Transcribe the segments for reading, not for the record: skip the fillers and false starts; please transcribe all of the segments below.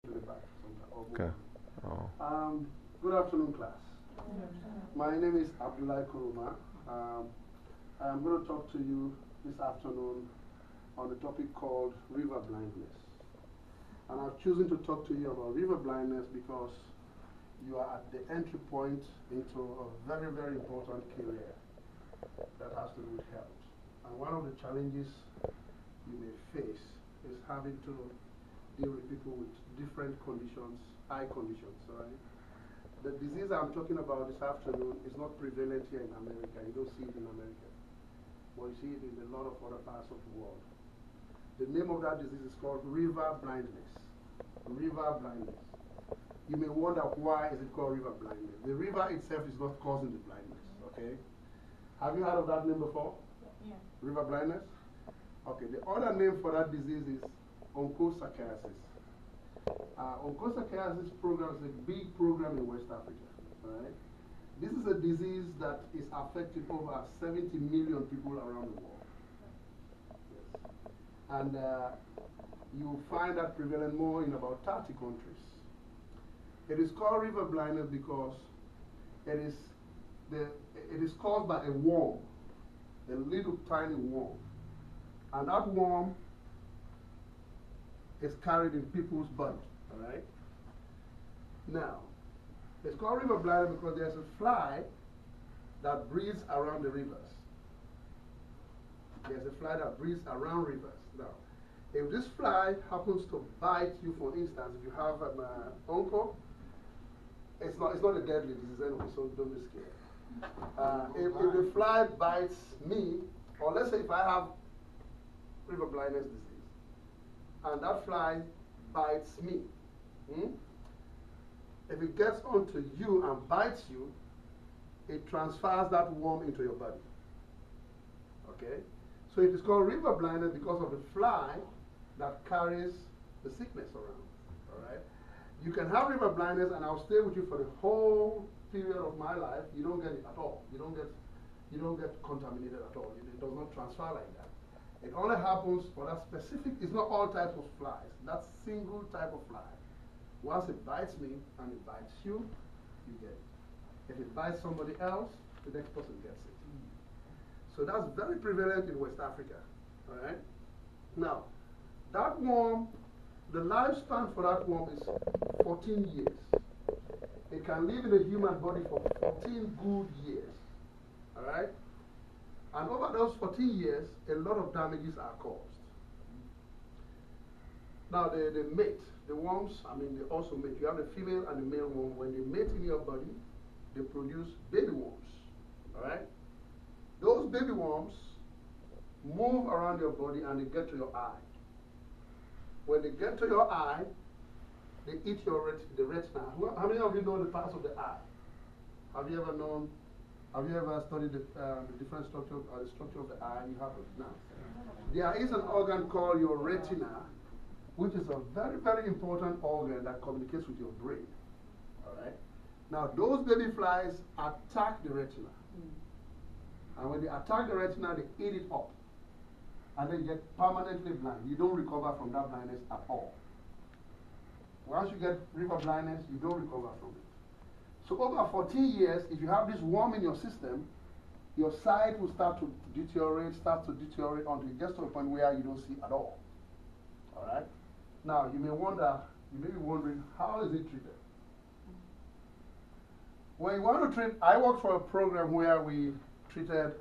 to the back sometimes. Okay. Oh. Good afternoon, class. My name is Abdullah Kuruma. I'm going to talk to you this afternoon on a topic called river blindness. And I've chosen to talk to you about river blindness because you are at the entry point into a very, very important career that has to do with health. And one of the challenges you may face is having to deal with people with different conditions, eye conditions, right? The disease I'm talking about this afternoon is not prevalent here in America. You don't see it in America. But you see it in a lot of other parts of the world. The name of that disease is called river blindness. River blindness. You may wonder why is it called river blindness. The river itself is not causing the blindness, okay? Have you heard of that name before? Yeah. River blindness? Okay, the other name for that disease is onchocerciasis. Onchocerciasis program is a big program in West Africa, right? This is a disease that is affecting over 70 million people around the world. Yes. And you find that prevalent more in about 30 countries. It is called river blindness because it is caused by a worm, a little tiny worm. And that worm is carried in people's body, all right? Now, it's called river blindness because there's a fly that breathes around the rivers. There's a fly that breathes around rivers. Now, if this fly happens to bite you, for instance, if you have an onco, it's not a deadly disease anyway, so don't be scared. If the fly bites me, or let's say if I have river blindness disease, and that fly bites me, if it gets onto you and bites you, it transfers that worm into your body. Okay? So it is called river blindness because of the fly that carries the sickness around. All right? You can have river blindness and I'll stay with you for the whole period of my life. You don't get it at all. You don't get contaminated at all. It does not transfer like that. It only happens for that specific, it's not all types of flies. That single type of fly. Once it bites me and it bites you, you get it. If it bites somebody else, the next person gets it. So that's very prevalent in West Africa. All right? Now, that worm, the lifespan for that worm is 14 years. It can live in a human body for 14 good years. All right? And over those 14 years, a lot of damages are caused. Now, the mate, the worms, they also mate. You have a female and a male worm. When they mate in your body, they produce baby worms. All right? Those baby worms move around your body and they get to your eye. When they get to your eye, they eat the retina. How many of you know the parts of the eye? Have you ever studied the different structure, the structure of the eye? You haven't. Now, there is an organ called your retina, which is a very, very important organ that communicates with your brain. All right? Now, those baby flies attack the retina. And when they attack the retina, they eat it up. And then you get permanently blind. You don't recover from that blindness at all. Once you get river blindness, you don't recover from it. So over 14 years, if you have this worm in your system, your sight will start to deteriorate until it gets to a point where you don't see at all. All right? Now, you may be wondering, how is it treated? When you want to treat, I worked for a program where we treated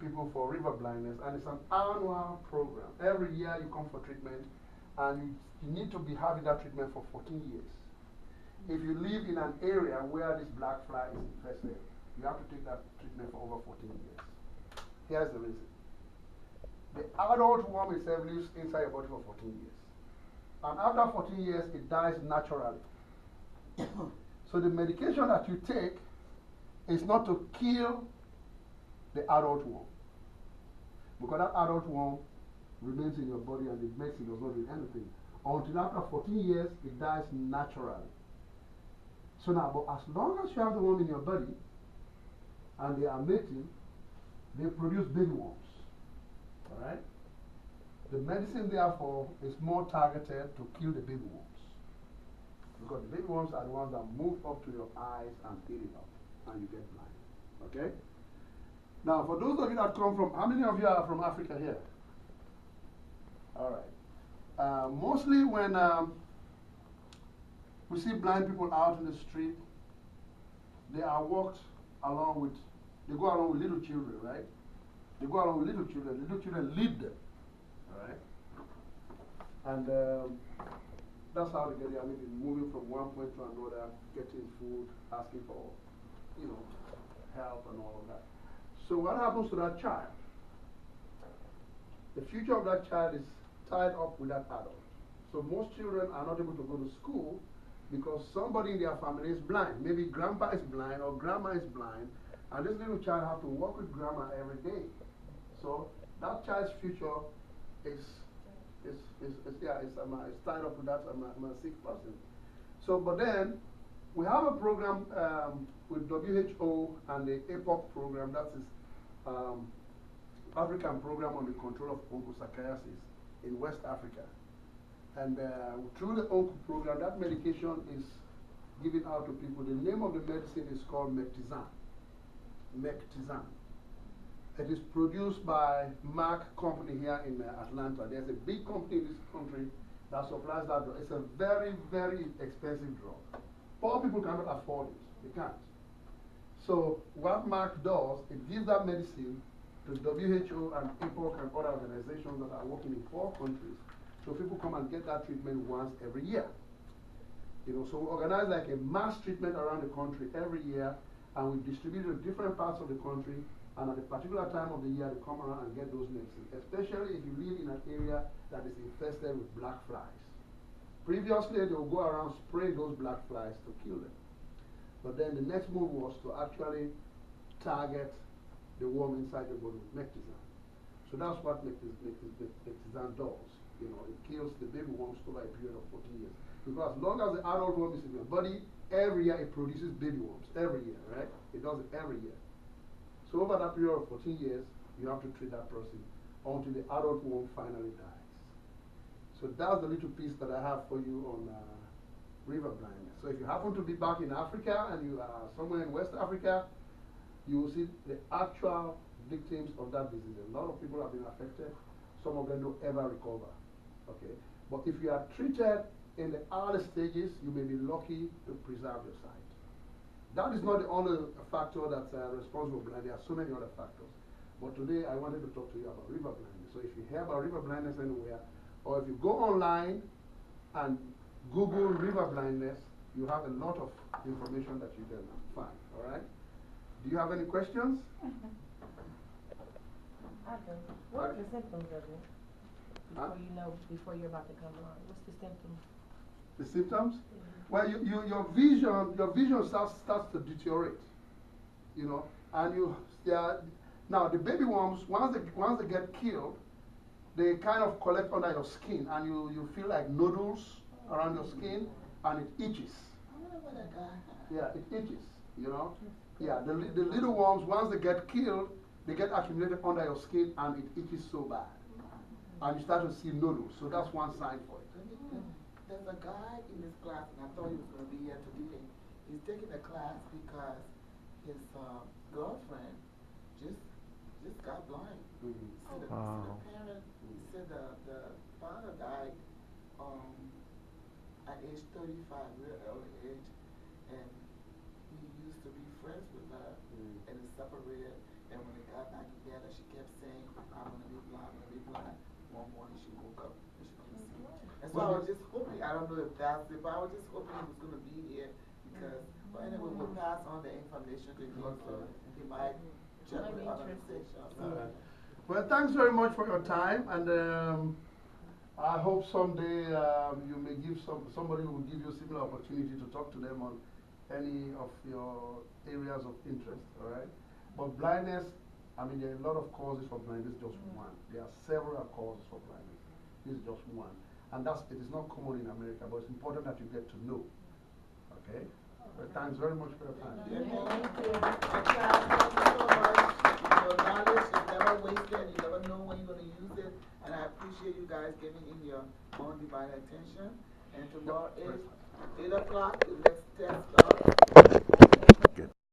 people for river blindness, and it's an annual program. Every year you come for treatment, and you need to be having that treatment for 14 years. If you live in an area where this black fly is infested, you have to take that treatment for over 14 years. Here's the reason. The adult worm itself lives inside your body for 14 years. And after 14 years, it dies naturally. So the medication that you take is not to kill the adult worm. Because that adult worm remains in your body and the medicine does not do anything. Until after 14 years, it dies naturally. So now, but as long as you have the worm in your body and they are mating, they produce baby worms. All right? The medicine, therefore, is more targeted to kill the baby worms. because the baby worms are the ones that move up to your eyes and eat it up, and you get blind. Okay? Now, for those of you that come from, how many of you are from Africa here? All right. Mostly when we see blind people out in the street, they are walked along with, they go along with little children, right? They go along with little children lead them, all right? And that's how they get there. I mean, moving from one point to another, getting food, asking for, you know, help and all of that. So what happens to that child? The future of that child is tied up with that adult. So most children are not able to go to school because somebody in their family is blind. Maybe grandpa is blind or grandma is blind, and this little child has to work with grandma every day. So that child's future is tied up with that sick person. So, but then we have a program with WHO and the APOC program, that is African Program on the Control of Onchocerciasis in West Africa. And through the Onco program, that medication is given out to people. The name of the medicine is called Mectizan. Mectizan. It is produced by Merck Company here in Atlanta. There's a big company in this country that supplies that drug. It's a very, very expensive drug. Poor people cannot afford it. They can't. So what Merck does, it gives that medicine to WHO and APOC and other organizations that are working in 4 countries. So people come and get that treatment once every year. You know, so we organize like a mass treatment around the country every year, and we distribute it to different parts of the country, and at a particular time of the year they come around and get those medicines, especially if you live in an area that is infested with black flies. Previously, they would go around spraying those black flies to kill them. But then the next move was to actually target the worm inside the body with Mectizan. So that's what Mectizan does. You know, it kills the baby worms over a period of 14 years. Because as long as the adult worm is in your body, every year it produces baby worms. Every year, right? It does it every year. So over that period of 14 years, you have to treat that person until the adult worm finally dies. So that's the little piece that I have for you on river blindness. So if you happen to be back in Africa and you are somewhere in West Africa, you will see the actual victims of that disease. A lot of people have been affected. Some of them don't ever recover. Okay? But if you are treated in the early stages, you may be lucky to preserve your sight. That is not the only factor that's responsible for blindness. There are so many other factors. But today I wanted to talk to you about river blindness. So if you hear about river blindness anywhere, or if you go online and Google river blindness, you have a lot of information that you can find. All right? Do you have any questions? I do. What are the symptoms of it? Before you know, before you're about to come on, what's the symptoms? The symptoms? Well, your vision starts to deteriorate, you know, and now the baby worms, once they get killed, they kind of collect under your skin, and you feel like noodles around your skin, and it itches. Yeah, it itches, you know. Yeah, the little worms, once they get killed, they get accumulated under your skin, and it itches so bad, and you start to see noodles. So that's one sign for it. There's a guy in this class, and I thought he was going to be here today. He's taking a class because his girlfriend just got blind. So the parent, he said the father died at age 35, real early age, and he used to be friends with her, and they separated. And when they got back together, she kept saying, I'm going to be blind, I'm going to be blind. One morning she woke up and she couldn't see. And so I was just hoping, I don't know if that's it, but I was just hoping he was going to be here because, but anyway, we'll pass on the information to him so he might check with other organizations. Well, thanks very much for your time, and I hope someday you may give somebody who will give you a similar opportunity to talk to them on any of your areas of interest, all right? But blindness, I mean, there are a lot of causes for blindness, just one. There are several causes for blindness. This is just one. And it is not common in America, but it's important that you get to know. Okay? Well, thanks very much for your time. Thank you. Thank you so much. Your knowledge is never wasted. You never know when you're going to use it. And I appreciate you guys giving in your own divine attention. And tomorrow, 8 o'clock, the next test starts.